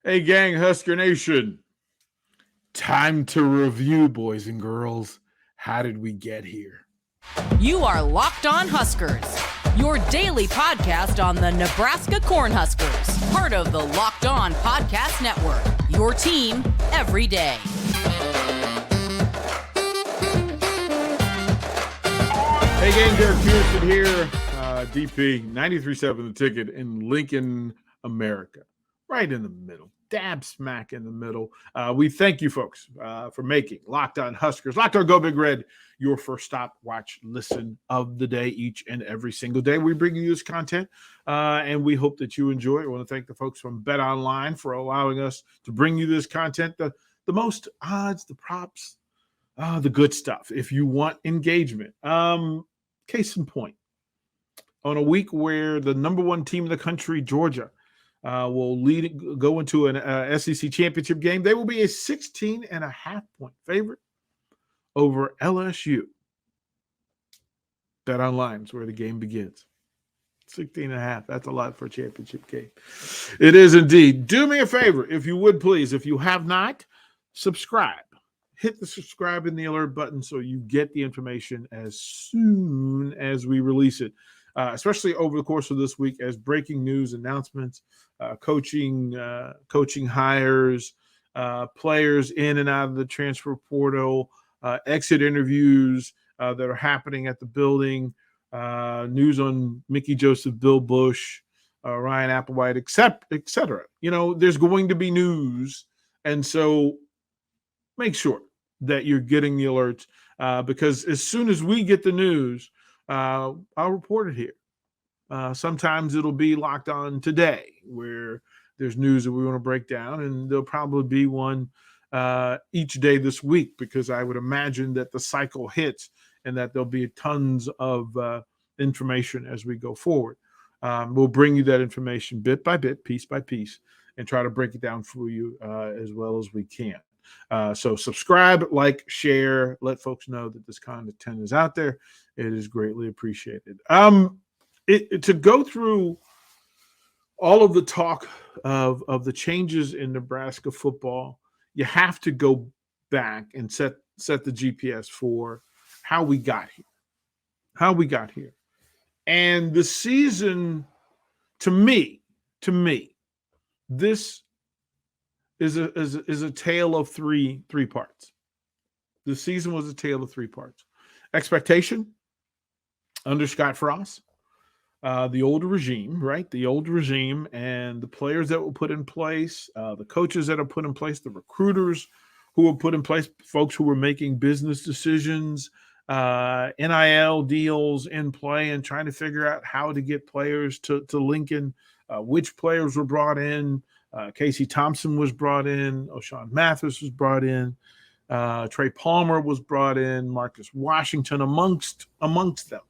Hey, gang, Husker Nation. Time to review, boys and girls. How did we get here? You are Locked On Huskers, your daily podcast on the Nebraska Cornhuskers, part of the Locked On Podcast Network, your team every day. Hey, gang, Derrick Pearson here. DP, 93.7 The Ticket in Lincoln, America. Right in the middle. Dab smack in the middle. We thank you folks for making Locked On Huskers, Locked On Go Big Red, your first stop, watch, listen of the day each and every single day. We bring you this content, and we hope that you enjoy it. I want to thank the folks from BetOnline for allowing us to bring you this content, the most odds, the props, the good stuff. If you want engagement, case in point, on a week where the number one team in the country, Georgia, will go into an SEC championship game. They will be a 16.5-point favorite over LSU. BetOnline is where the game begins. 16.5. That's a lot for a championship game. It is indeed. Do me a favor, if you would please. If you have not, subscribe. Hit the subscribe and the alert button so you get the information as soon as we release it. Especially over the course of this week, as breaking news announcements, coaching hires, players in and out of the transfer portal, exit interviews that are happening at the building, news on Mickey Joseph, Bill Bush, Ryan Applewhite, et cetera. You know, there's going to be news, and so make sure that you're getting the alerts because as soon as we get the news, I'll report it here. Sometimes it'll be Locked On Today, where there's news that we want to break down, and there'll probably be one each day this week because I would imagine that the cycle hits and that there'll be tons of information as we go forward. We'll bring you that information bit by bit, piece by piece, and try to break it down for you as well as we can. So subscribe, like, share, let folks know that this content is out there. It is greatly appreciated. To go through all of the talk of the changes in Nebraska football, you have to go back and set the GPS for how we got here. And the season, to me, this is a tale of three parts. The season was a tale of three parts. Expectation under Scott Frost, the old regime, right? The old regime and the players that were put in place, the coaches that are put in place, the recruiters who were put in place, folks who were making business decisions, NIL deals in play and trying to figure out how to get players to Lincoln, which players were brought in. Casey Thompson was brought in. O'Shawn Mathis was brought in. Trey Palmer was brought in. Marcus Washington amongst them,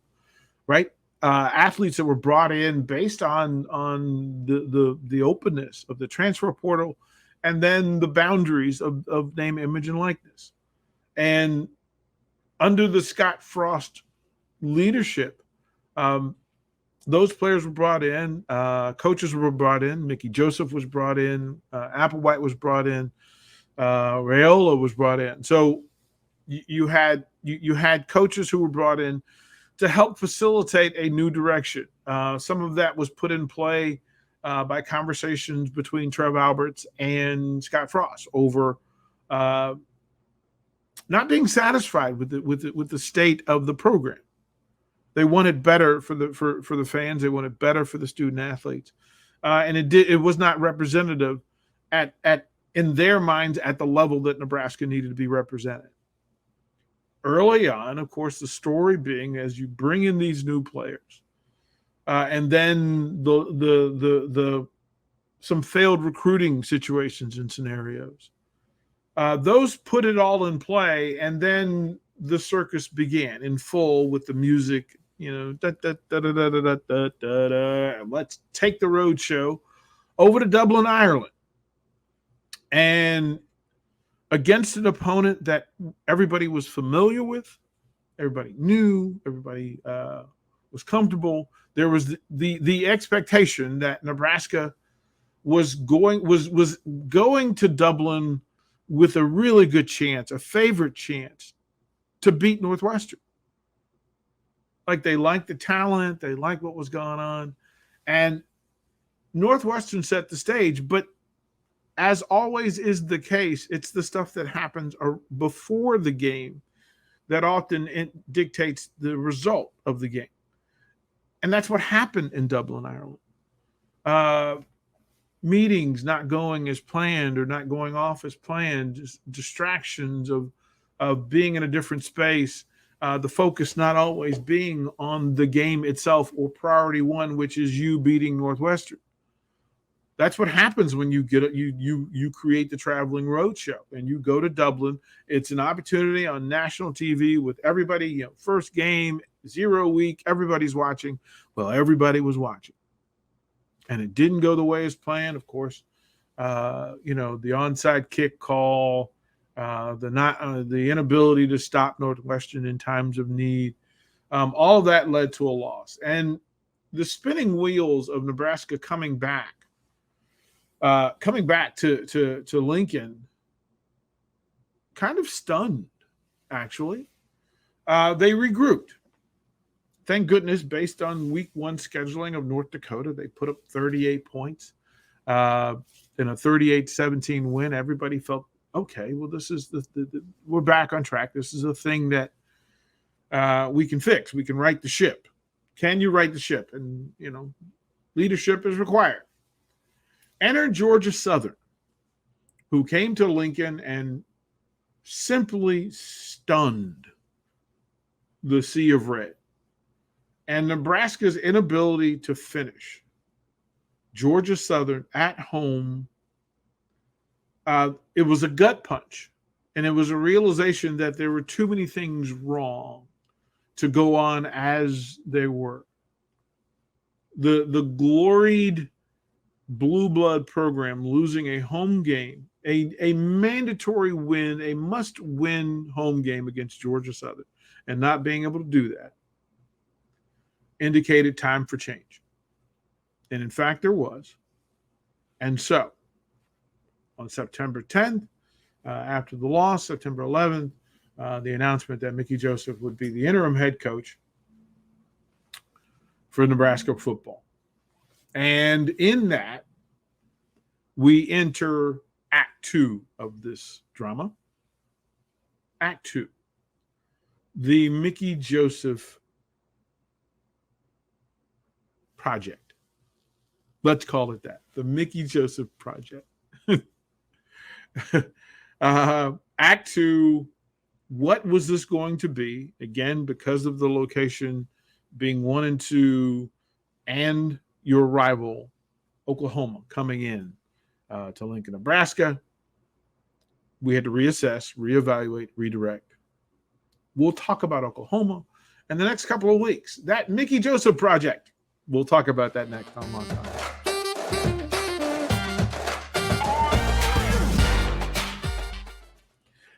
right? Athletes that were brought in based on the openness of the transfer portal and then the boundaries of name, image, and likeness. And under the Scott Frost leadership, those players were brought in. Coaches were brought in. Mickey Joseph was brought in. Applewhite was brought in. Raiola was brought in. So you had coaches who were brought in to help facilitate a new direction. Some of that was put in play by conversations between Trev Alberts and Scott Frost over not being satisfied with the state of the program. They wanted better for the fans. They wanted better for the student athletes, and it was not representative at in their minds at the level that Nebraska needed to be represented. Early on, of course, the story being as you bring in these new players, and then the some failed recruiting situations and scenarios, those put it all in play, and then the circus began in full with the music. You know, let's take the road show over to Dublin, Ireland, and against an opponent that everybody was familiar with, everybody knew, everybody was comfortable. There was the expectation that Nebraska was going to Dublin with a really good chance, a favorite chance to beat Northwestern. Like, they liked the talent, they liked what was going on, and Northwestern set the stage. But as always is the case, it's the stuff that happens before the game that often dictates the result of the game. And that's what happened in Dublin, Ireland. Meetings not going as planned or not going off as planned, just distractions of being in a different space, the focus not always being on the game itself or priority one, which is you beating Northwestern. That's what happens when you create the traveling roadshow and you go to Dublin. It's an opportunity on national TV with everybody, first game, 0 week, everybody's watching. Well, everybody was watching. And it didn't go the way as planned, of course. The onside kick call, the inability to stop Northwestern in times of need, all of that led to a loss. And the spinning wheels of Nebraska coming back to Lincoln kind of stunned, actually. They regrouped. Thank goodness, based on week one scheduling of North Dakota, they put up 38 points in a 38-17 win. Everybody felt, okay, well, this is we're back on track. This is a thing that we can fix. We can right the ship. Can you right the ship? And, leadership is required. Enter Georgia Southern, who came to Lincoln and simply stunned the Sea of Red. And Nebraska's inability to finish. Georgia Southern at home, it was a gut punch. And it was a realization that there were too many things wrong to go on as they were. The gloried blue blood program losing a home game, a mandatory win, a must-win home game against Georgia Southern, and not being able to do that indicated time for change. And in fact, there was. And so, on September 10th, after the loss, September 11th, the announcement that Mickey Joseph would be the interim head coach for Nebraska football. And in that, we enter Act 2 of this drama. Act 2. The Mickey Joseph Project. Let's call it that. The Mickey Joseph Project. Act 2, what was this going to be? Again, because of the location being 1 and 2 and your rival, Oklahoma, coming in to Lincoln, Nebraska, we had to reassess, reevaluate, redirect. We'll talk about Oklahoma in the next couple of weeks. That Mickey Joseph Project. We'll talk about that next on Locked On.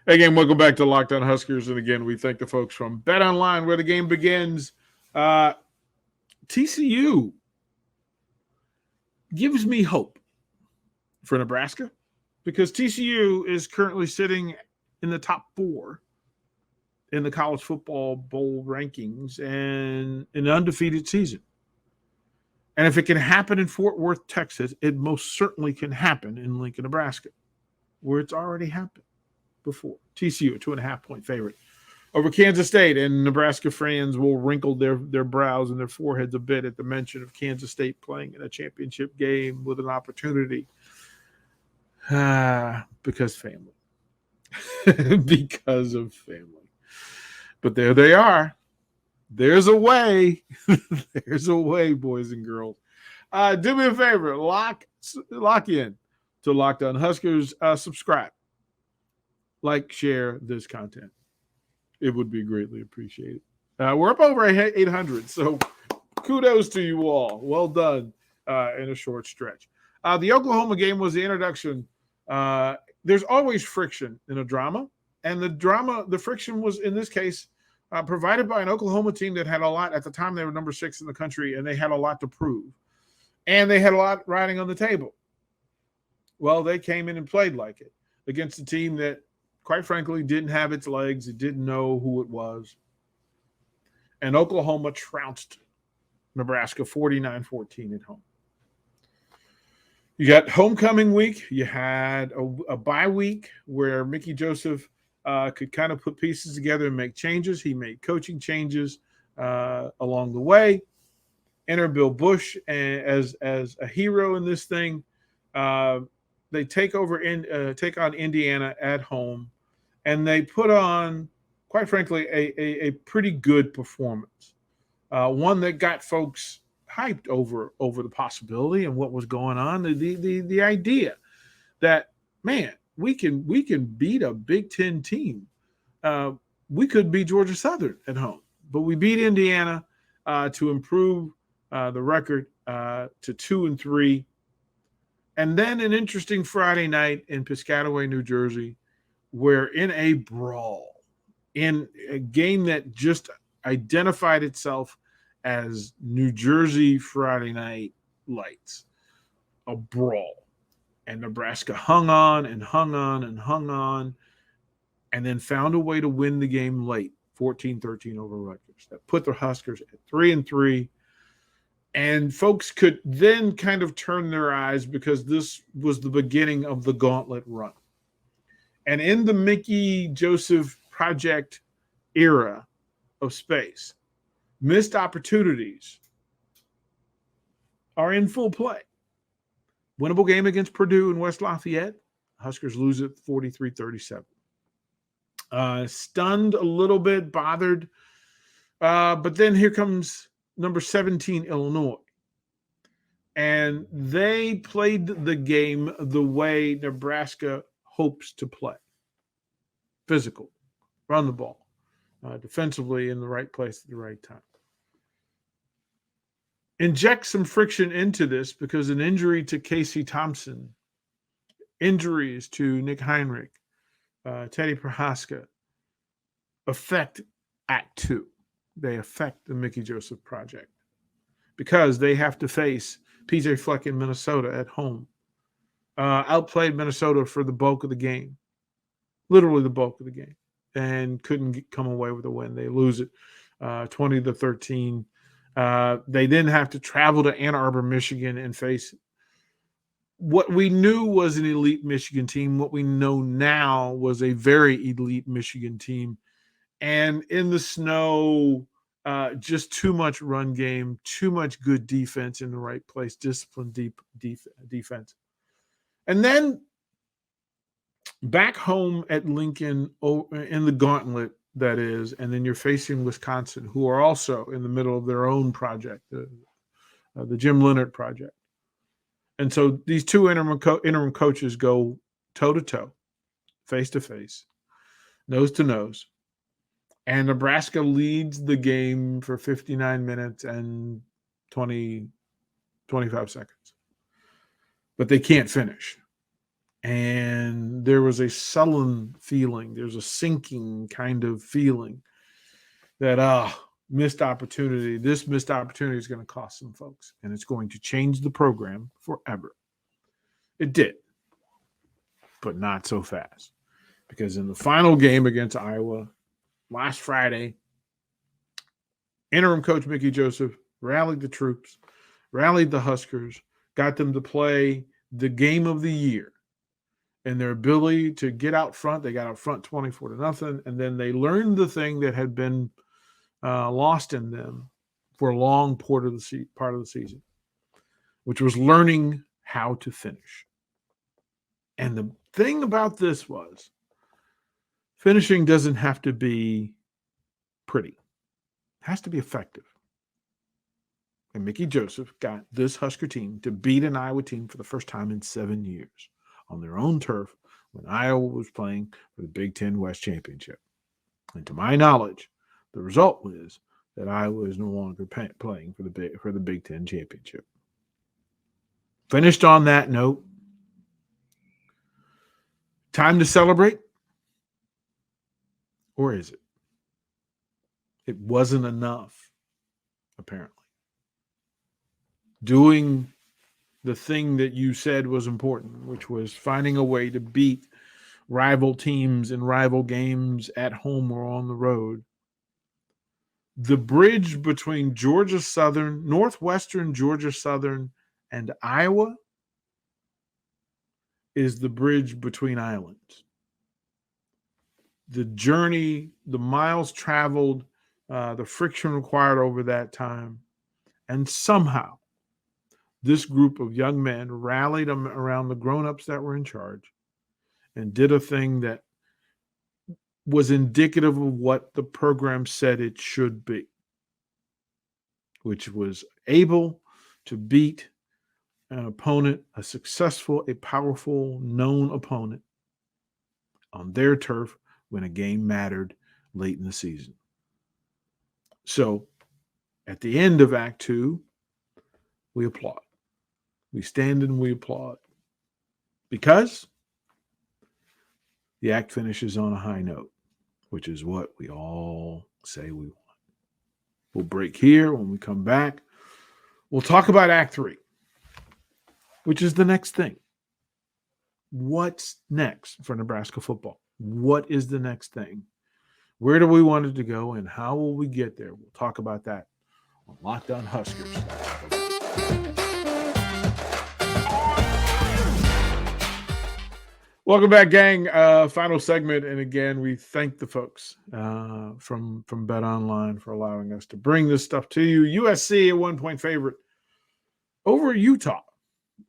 Again, welcome back to Locked On Huskers. And again, we thank the folks from BetOnline, where the game begins. TCU gives me hope for Nebraska because TCU is currently sitting in the top 4 in the college football bowl rankings and an undefeated season. And if it can happen in Fort Worth, Texas, it most certainly can happen in Lincoln, Nebraska, where it's already happened before. TCU, a 2.5-point favorite over Kansas State, and Nebraska fans will wrinkle their brows and their foreheads a bit at the mention of Kansas State playing in a championship game with an opportunity. Because family. Because of family. But there they are. There's a way. There's a way, boys and girls. Do me a favor. Lock in to Locked On Huskers. Subscribe. Like, share this content. It would be greatly appreciated. We're up over 800, so kudos to you all. Well done in a short stretch. The Oklahoma game was the introduction. There's always friction in a drama, and the friction was, in this case, provided by an Oklahoma team that had a lot. At the time, they were number 6 in the country, and they had a lot to prove. And they had a lot riding on the table. Well, they came in and played like it against a team that, quite frankly, didn't have its legs. It didn't know who it was. And Oklahoma trounced Nebraska 49-14 at home. You got homecoming week. You had a bye week where Mickey Joseph could kind of put pieces together and make changes. He made coaching changes along the way. Enter Bill Bush as a hero in this thing. They take on Indiana at home, and they put on, quite frankly, a pretty good performance. One that got folks hyped over the possibility and what was going on. The idea that, man, we can beat a Big Ten team. We could beat Georgia Southern at home, but we beat Indiana to improve the record to 2-3. And then an interesting Friday night in Piscataway, New Jersey, where in a brawl, in a game that just identified itself as New Jersey Friday Night Lights, a brawl. And Nebraska hung on and hung on and hung on, and then found a way to win the game late, 14-13 over Rutgers. That put the Huskers at 3-3. And folks could then kind of turn their eyes because this was the beginning of the gauntlet run. And in the Mickey Joseph Project era of space, missed opportunities are in full play. Winnable game against Purdue in West Lafayette. Huskers lose it 43-37. Stunned a little bit, bothered. But then here comes number 17, Illinois. And they played the game the way Nebraska hopes to play. Physical, run the ball, defensively in the right place at the right time. Inject some friction into this because an injury to Casey Thompson, injuries to Nick Heinrich, Teddy Prohaska affect Act 2. They affect the Mickey Joseph Project because they have to face PJ Fleck in Minnesota at home. Outplayed Minnesota for the bulk of the game, literally the bulk of the game, and couldn't come away with a win. They lose it 20-13. They then have to travel to Ann Arbor, Michigan, and face what we knew was an elite Michigan team. What we know now was a very elite Michigan team. And in the snow, just too much run game, too much good defense in the right place, disciplined deep defense. And then back home at Lincoln in the gauntlet, that is, and then you're facing Wisconsin, who are also in the middle of their own project, the Jim Leonard project. And so these two interim coaches go toe-to-toe, face-to-face, nose-to-nose. And Nebraska leads the game for 59 minutes and 25 seconds. But they can't finish. And there was a sullen feeling. There's a sinking kind of feeling that, missed opportunity. This missed opportunity is going to cost some folks. And it's going to change the program forever. It did. But not so fast. Because in the final game against Iowa, last Friday, interim coach Mickey Joseph rallied the troops, rallied the Huskers, got them to play the game of the year. And their ability to get out front, they got out front 24-0, and then they learned the thing that had been lost in them for a long part of the season, which was learning how to finish. And the thing about this was, finishing doesn't have to be pretty. It has to be effective. And Mickey Joseph got this Husker team to beat an Iowa team for the first time in 7 years on their own turf when Iowa was playing for the Big Ten West Championship. And to my knowledge, the result was that Iowa is no longer playing for the Big Ten Championship. Finished on that note. Time to celebrate? Or is it? It wasn't enough, apparently. Doing the thing that you said was important, which was finding a way to beat rival teams in rival games at home or on the road. The bridge between Georgia Southern, Northwestern Georgia Southern, and Iowa is the bridge between islands. The journey, the miles traveled, the friction required over that time, and somehow this group of young men rallied around the grown-ups that were in charge and did a thing that was indicative of what the program said it should be, which was able to beat an opponent, a successful, a powerful, known opponent on their turf when a game mattered late in the season. So at the end of Act 2, we applaud. We stand and we applaud because the act finishes on a high note, which is what we all say we want. We'll break here. When we come back, we'll talk about Act 3, which is the next thing. What's next for Nebraska football? What is the next thing? Where do we want it to go, and how will we get there? We'll talk about that on Locked On Huskers. Welcome back, gang. Final segment, and again, we thank the folks from BetOnline for allowing us to bring this stuff to you. USC, a 1-point favorite over Utah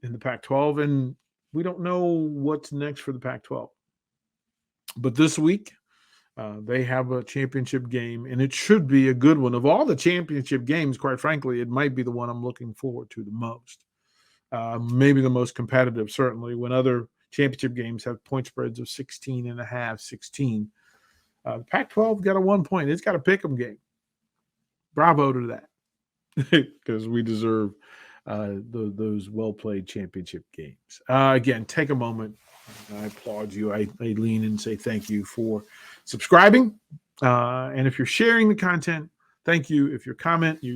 in the Pac-12, and we don't know what's next for the Pac-12. But this week, they have a championship game, and it should be a good one. Of all the championship games, quite frankly, it might be the one I'm looking forward to the most. Maybe the most competitive, certainly, when other championship games have point spreads of 16.5, 16. The Pac-12 got a 1 point. It's got a pick'em game. Bravo to that, because we deserve those well-played championship games. Again, take a moment. I applaud you. I lean and say thank you for subscribing. And if you're sharing the content, thank you. If you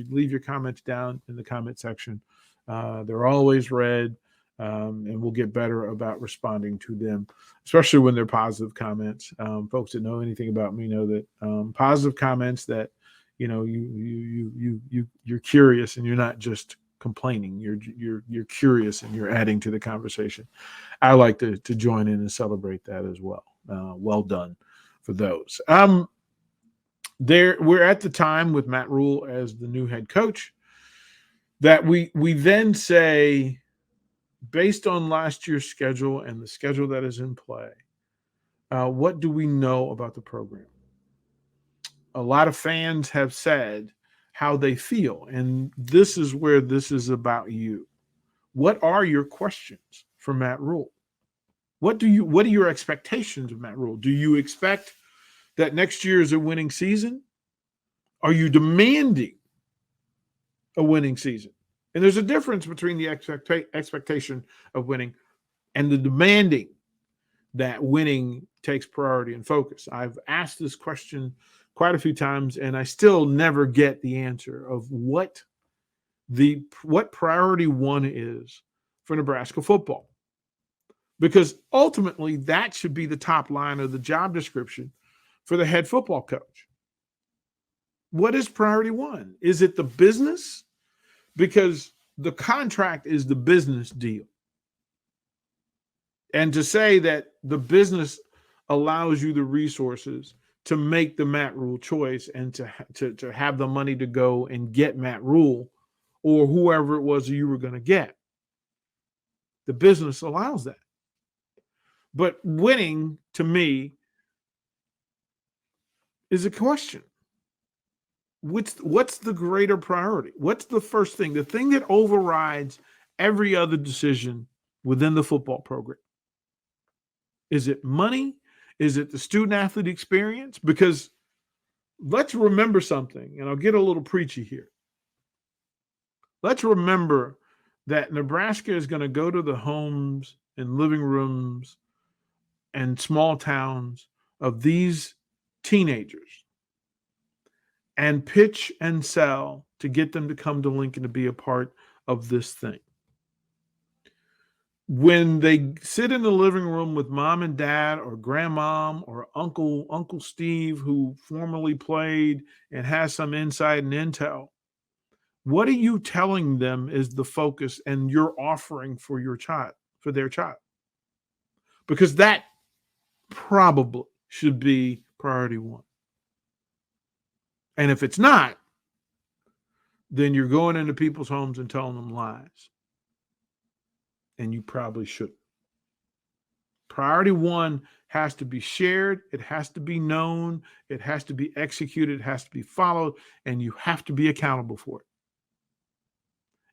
leave your comments down in the comment section. They're always read. And we'll get better about responding to them, especially when they're positive comments. Folks that know anything about me know that positive comments that you're curious and you're not just complaining. You're curious and you're adding to the conversation. I like to join in and celebrate that as well. Well done for those. We're at the time with Matt Rule as the new head coach that we then say, based on last year's schedule and the schedule that is in play, what do we know about the program? A lot of fans have said how they feel, and this is where this is about you. What are your questions for Matt Rule? What are your expectations of Matt Rule? Do you expect that next year is a winning season? Are you demanding a winning season? And there's a difference between the expectation of winning and the demanding that winning takes priority and focus. I've asked this question quite a few times, and I still never get the answer of what priority one is for Nebraska football. Because ultimately, that should be the top line of the job description for the head football coach. What is priority one? Is it the business? Because the contract is the business deal. And to say that the business allows you the resources to make the Matt Rule choice and to have the money to go and get Matt Rule or whoever it was you were going to get. The business allows that. But winning, to me, is a question. What's the greater priority? What's the first thing? The thing that overrides every other decision within the football program? Is it money? Is it the student-athlete experience? Because let's remember something, and I'll get a little preachy here. Let's remember that Nebraska is going to go to the homes and living rooms and small towns of these teenagers and pitch and sell to get them to come to Lincoln to be a part of this thing. when they sit in the living room with mom and dad or grandmom or Uncle Steve, who formerly played and has some insight and intel, what are you telling them is the focus and you're offering for your child, for their child? Because that probably should be priority one. And if it's not, then you're going into people's homes and telling them lies. And you probably shouldn't. Priority one has to be shared. It has to be known. It has to be executed. It has to be followed. And you have to be accountable for it.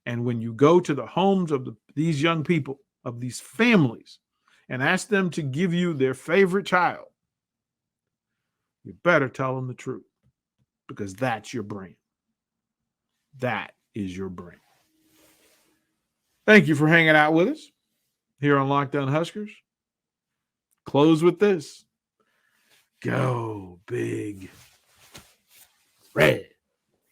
And when you go to the homes of these young people, of these families, and ask them to give you their favorite child, you better tell them the truth, because that's your brand. That is your brand. Thank you for hanging out with us here on Lockdown Huskers. Close with this. Go Big Red.